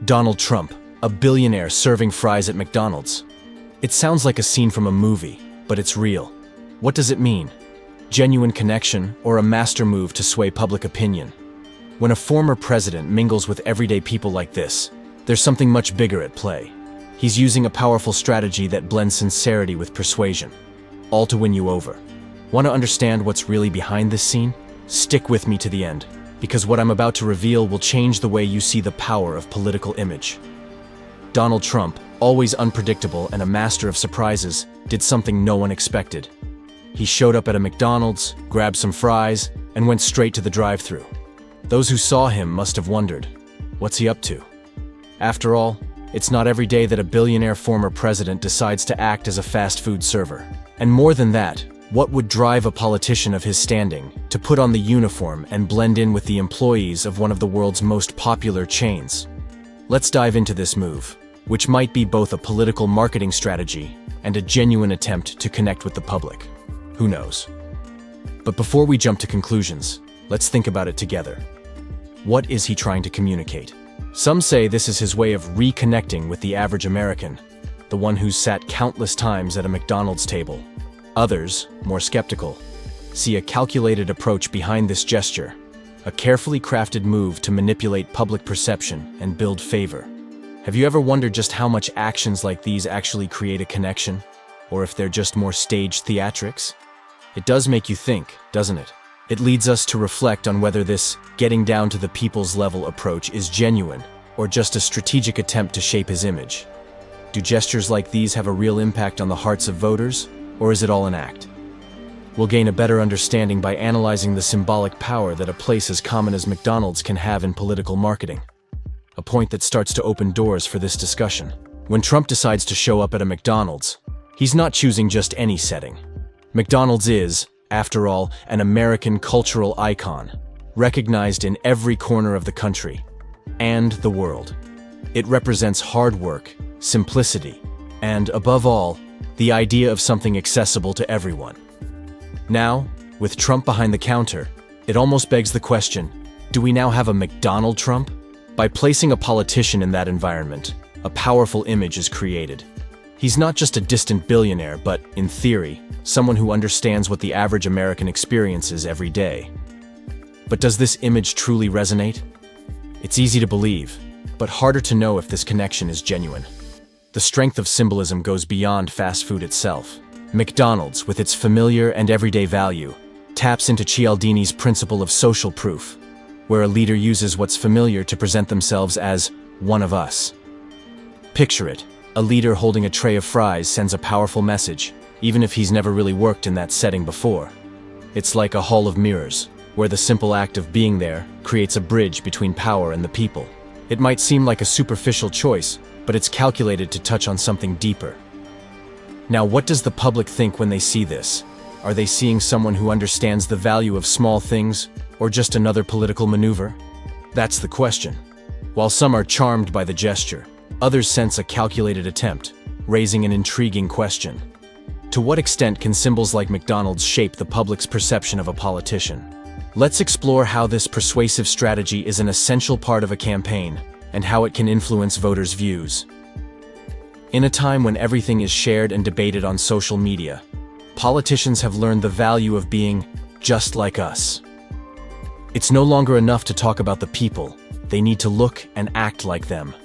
Donald Trump, a billionaire serving fries at McDonald's. It sounds like a scene from a movie, but it's real. What does it mean? Genuine connection or a master move to sway public opinion? When a former president mingles with everyday people like this, there's something much bigger at play. He's using a powerful strategy that blends sincerity with persuasion, all to win you over. Want to understand what's really behind this scene? Stick with me to the end, because what I'm about to reveal will change the way you see the power of political image. Donald Trump, always unpredictable and a master of surprises, did something no one expected. He showed up at a McDonald's, grabbed some fries, and went straight to the drive-thru. Those who saw him must have wondered, what's he up to? After all, it's not every day that a billionaire former president decides to act as a fast food server. And more than that, what would drive a politician of his standing to put on the uniform and blend in with the employees of one of the world's most popular chains? Let's dive into this move, which might be both a political marketing strategy and a genuine attempt to connect with the public. Who knows? But before we jump to conclusions, let's think about it together. What is he trying to communicate? Some say this is his way of reconnecting with the average American, the one who's sat countless times at a McDonald's table. Others, more skeptical, see a calculated approach behind this gesture, a carefully crafted move to manipulate public perception and build favor. Have you ever wondered just how much actions like these actually create a connection, or if they're just more staged theatrics? It does make you think, doesn't it? It leads us to reflect on whether this getting down to the people's level approach is genuine or just a strategic attempt to shape his image. Do gestures like these have a real impact on the hearts of voters, or is it all an act? We'll gain a better understanding by analyzing the symbolic power that a place as common as McDonald's can have in political marketing. A point that starts to open doors for this discussion. When Trump decides to show up at a McDonald's, he's not choosing just any setting. McDonald's is, after all, an American cultural icon, recognized in every corner of the country and the world. It represents hard work, simplicity, and, above all, the idea of something accessible to everyone. Now, with Trump behind the counter, it almost begs the question, do we now have a McDonald Trump? By placing a politician in that environment, a powerful image is created. He's not just a distant billionaire, but, in theory, someone who understands what the average American experiences every day. But does this image truly resonate? It's easy to believe, but harder to know if this connection is genuine. The strength of symbolism goes beyond fast food itself. McDonald's, with its familiar and everyday value, taps into Cialdini's principle of social proof, where a leader uses what's familiar to present themselves as one of us. Picture it. A leader holding a tray of fries sends a powerful message, even if he's never really worked in that setting before. It's like a hall of mirrors, where the simple act of being there creates a bridge between power and the people. It might seem like a superficial choice, but it's calculated to touch on something deeper. Now, what does the public think when they see this? Are they seeing someone who understands the value of small things, or just another political maneuver? That's the question. While some are charmed by the gesture, others sense a calculated attempt, raising an intriguing question. To what extent can symbols like McDonald's shape the public's perception of a politician? Let's explore how this persuasive strategy is an essential part of a campaign and how it can influence voters' views. In a time when everything is shared and debated on social media, politicians have learned the value of being just like us. It's no longer enough to talk about the people, they need to look and act like them.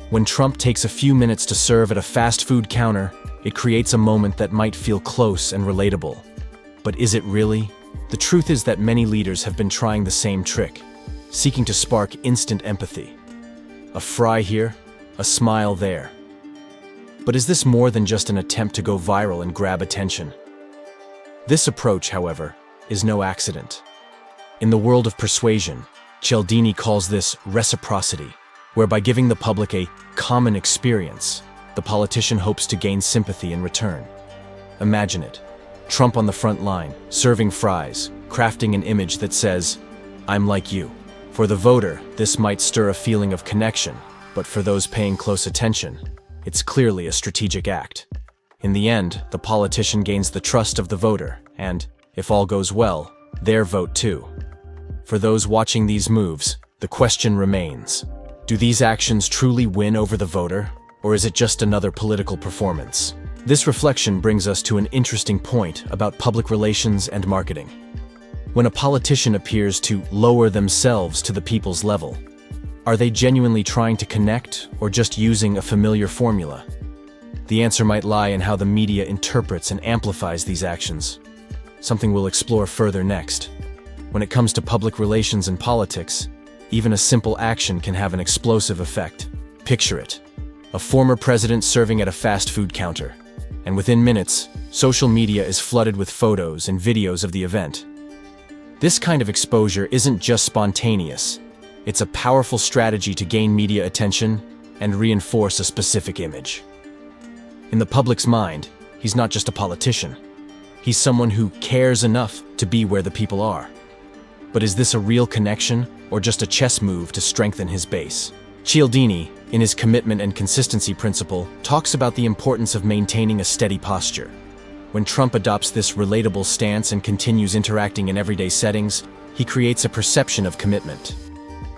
When Trump takes a few minutes to serve at a fast food counter, it creates a moment that might feel close and relatable. But is it really? The truth is that many leaders have been trying the same trick, seeking to spark instant empathy. A fry here, a smile there. But is this more than just an attempt to go viral and grab attention? This approach, however, is no accident. In the world of persuasion, Cialdini calls this reciprocity, where by giving the public a common experience, the politician hopes to gain sympathy in return. Imagine it. Trump on the front line, serving fries, crafting an image that says, "I'm like you." For the voter, this might stir a feeling of connection, but for those paying close attention, it's clearly a strategic act. In the end, the politician gains the trust of the voter, and, if all goes well, their vote too. For those watching these moves, the question remains, Do these actions truly win over the voter, or is it just another political performance? This reflection brings us to an interesting point about public relations and marketing. When a politician appears to lower themselves to the people's level, are they genuinely trying to connect or just using a familiar formula? The answer might lie in how the media interprets and amplifies these actions, something we'll explore further next. When it comes to public relations and politics, even a simple action can have an explosive effect. Picture it: a former president serving at a fast food counter, and within minutes, social media is flooded with photos and videos of the event. This kind of exposure isn't just spontaneous, it's a powerful strategy to gain media attention and reinforce a specific image. In the public's mind, he's not just a politician. He's someone who cares enough to be where the people are. But is this a real connection, or just a chess move to strengthen his base? Cialdini, in his commitment and consistency principle, talks about the importance of maintaining a steady posture. When Trump adopts this relatable stance and continues interacting in everyday settings, he creates a perception of commitment.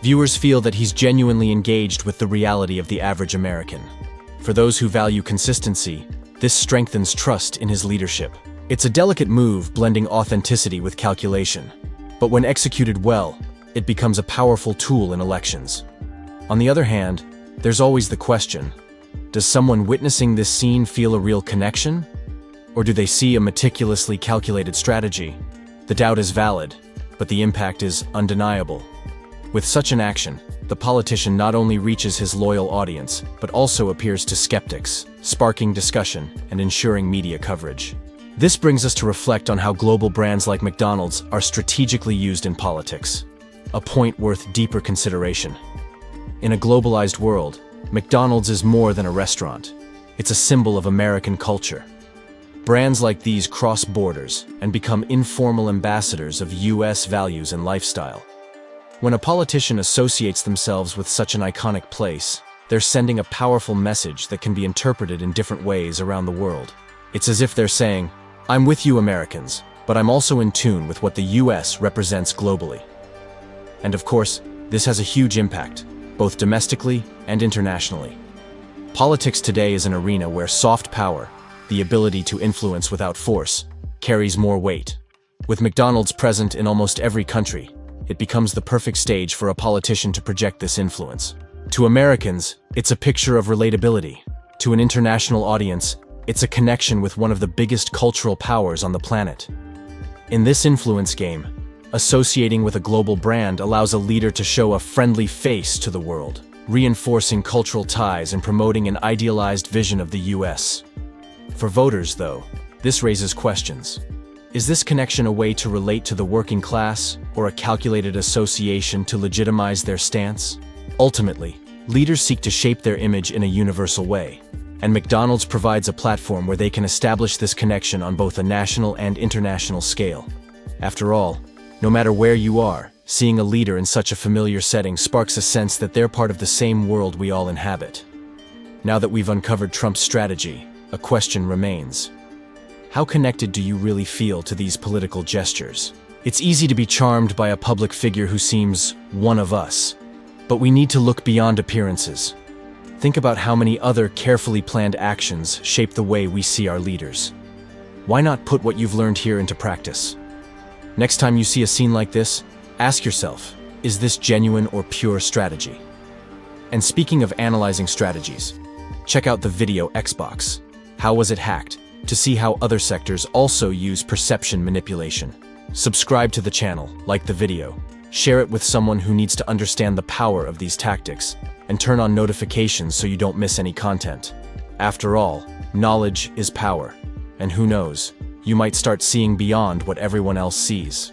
Viewers feel that he's genuinely engaged with the reality of the average American. For those who value consistency, this strengthens trust in his leadership. It's a delicate move, blending authenticity with calculation. But when executed well, it becomes a powerful tool in elections. On the other hand, there's always the question: does someone witnessing this scene feel a real connection? Or do they see a meticulously calculated strategy? The doubt is valid, but the impact is undeniable. With such an action, the politician not only reaches his loyal audience, but also appears to skeptics, sparking discussion and ensuring media coverage. This brings us to reflect on how global brands like McDonald's are strategically used in politics, a point worth deeper consideration. In a globalized world, McDonald's is more than a restaurant. It's a symbol of American culture. Brands like these cross borders and become informal ambassadors of U.S. values and lifestyle. When a politician associates themselves with such an iconic place, they're sending a powerful message that can be interpreted in different ways around the world. It's as if they're saying, "I'm with you, Americans, but I'm also in tune with what the U.S. represents globally." And of course, this has a huge impact, both domestically and internationally. Politics today is an arena where soft power, the ability to influence without force, carries more weight. With McDonald's present in almost every country, it becomes the perfect stage for a politician to project this influence. To Americans, it's a picture of relatability. To an international audience, it's a connection with one of the biggest cultural powers on the planet. In this influence game, associating with a global brand allows a leader to show a friendly face to the world, reinforcing cultural ties and promoting an idealized vision of the U.S. For voters, though, this raises questions. Is this connection a way to relate to the working class, or a calculated association to legitimize their stance? Ultimately, leaders seek to shape their image in a universal way, and McDonald's provides a platform where they can establish this connection on both a national and international scale. After all, no matter where you are, seeing a leader in such a familiar setting sparks a sense that they're part of the same world we all inhabit. Now that we've uncovered Trump's strategy, a question remains. How connected do you really feel to these political gestures? It's easy to be charmed by a public figure who seems one of us, but we need to look beyond appearances. Think about how many other carefully planned actions shape the way we see our leaders. Why not put what you've learned here into practice? Next time you see a scene like this, ask yourself, is this genuine or pure strategy? And speaking of analyzing strategies, check out the video Xbox, How Was It Hacked?, to see how other sectors also use perception manipulation. Subscribe to the channel, like the video, share it with someone who needs to understand the power of these tactics, and turn on notifications so you don't miss any content. After all, knowledge is power, and who knows, you might start seeing beyond what everyone else sees.